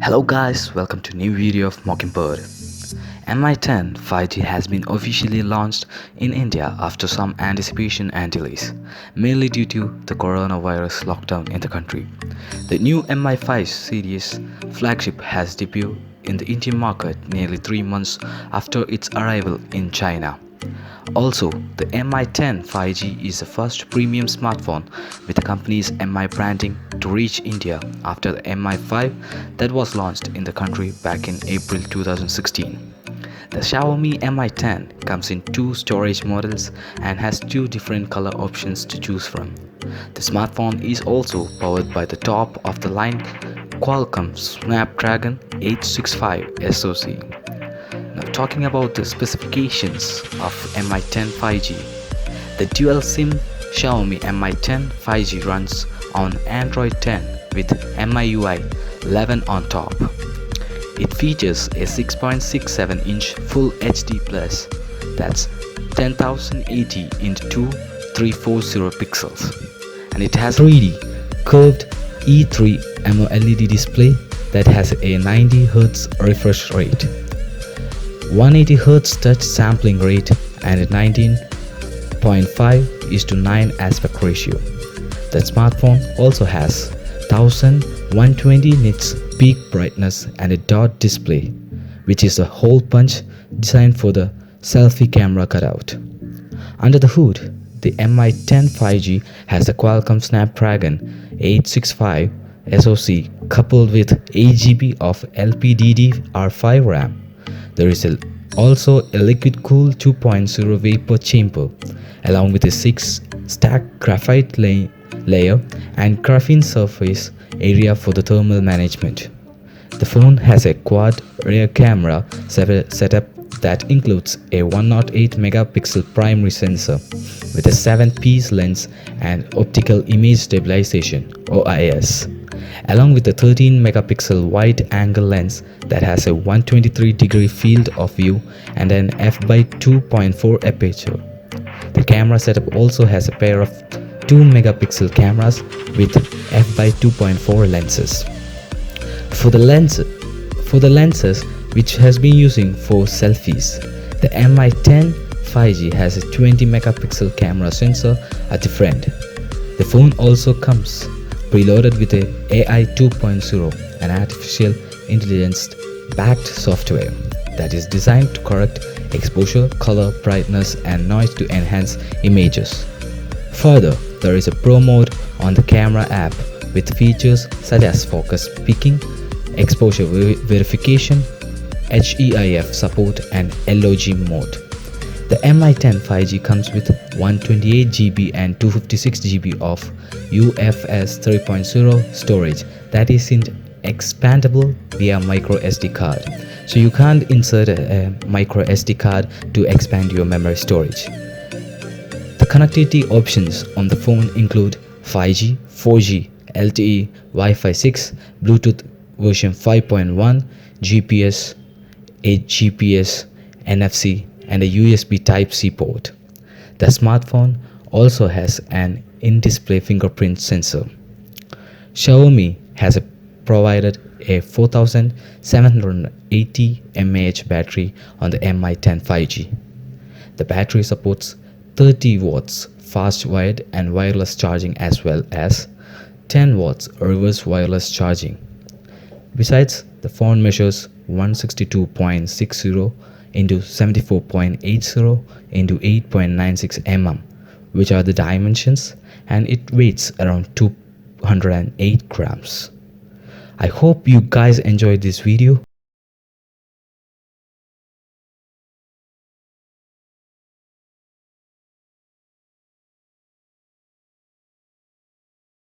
Hello guys, welcome to new video of Mockingbird. Mi-10 5G has been officially launched in India after some anticipation and delays, mainly due to the coronavirus lockdown in the country. The new Mi-5 series flagship has debuted in the Indian market nearly 3 months after its arrival in China. Also, the Mi-10 5G is the first premium smartphone with the company's Mi branding to reach India after the Mi-5 that was launched in the country back in April 2016. The Xiaomi Mi-10 comes in two storage models and has two different color options to choose from. The smartphone is also powered by the top-of-the-line Qualcomm Snapdragon 865 SoC. Now talking about the specifications of Mi-10 5G, the dual SIM Xiaomi Mi-10 5G runs on Android 10 with MIUI 11 on top. It features a 6.67-inch Full HD Plus, that's 10,080 into 2340 pixels, and it has 3D curved E3 AMOLED display that has a 90 Hz refresh rate, 180 Hz touch sampling rate, and a 19.5:9 aspect ratio. The smartphone also has 1120 nits peak brightness and a dot display, which is a hole punch designed for the selfie camera cutout. Under the hood, the Mi-10 5G has the Qualcomm Snapdragon 865 SoC coupled with 8GB of Lp Ddr5 Ram. There is also a liquid-cooled 2.0 vapor chamber, along with a 6-stack graphite layer and graphene surface area for the thermal management. The phone has a quad rear camera setup that includes a 108 megapixel primary sensor with a 7-piece lens and optical image stabilization (OIS), along with a 13 megapixel wide-angle lens that has a 123-degree field of view and an f/2.4 aperture. The camera setup also has a pair of 2 megapixel cameras with f/2.4 lenses. For the lenses which has been using for selfies, the Mi-10 5G has a 20 megapixel camera sensor at the front. The phone also comes preloaded with a AI 2.0, an artificial intelligence-backed software that is designed to correct exposure, color, brightness, and noise to enhance images. Further, there is a Pro mode on the camera app with features such as focus peaking, exposure verification, HEIF support, and LOG mode. The Mi-10 5G comes with 128GB and 256GB of UFS 3.0 storage that isn't expandable via micro SD card, so you can't insert a micro SD card to expand your memory storage. The connectivity options on the phone include 5G, 4G, LTE, Wi-Fi 6, Bluetooth version 5.1, GPS, 8GPS, NFC, and a USB Type-C port. The smartphone also has an in-display fingerprint sensor. Xiaomi has provided a 4780 mAh battery on the Mi-10 5G. The battery supports 30 watts fast wired and wireless charging as well as 10 watts reverse wireless charging. Besides, the phone measures 162.60 into 74.80 into 8.96 mm, which are the dimensions, and it weighs around 208 grams. I hope you guys enjoyed this video.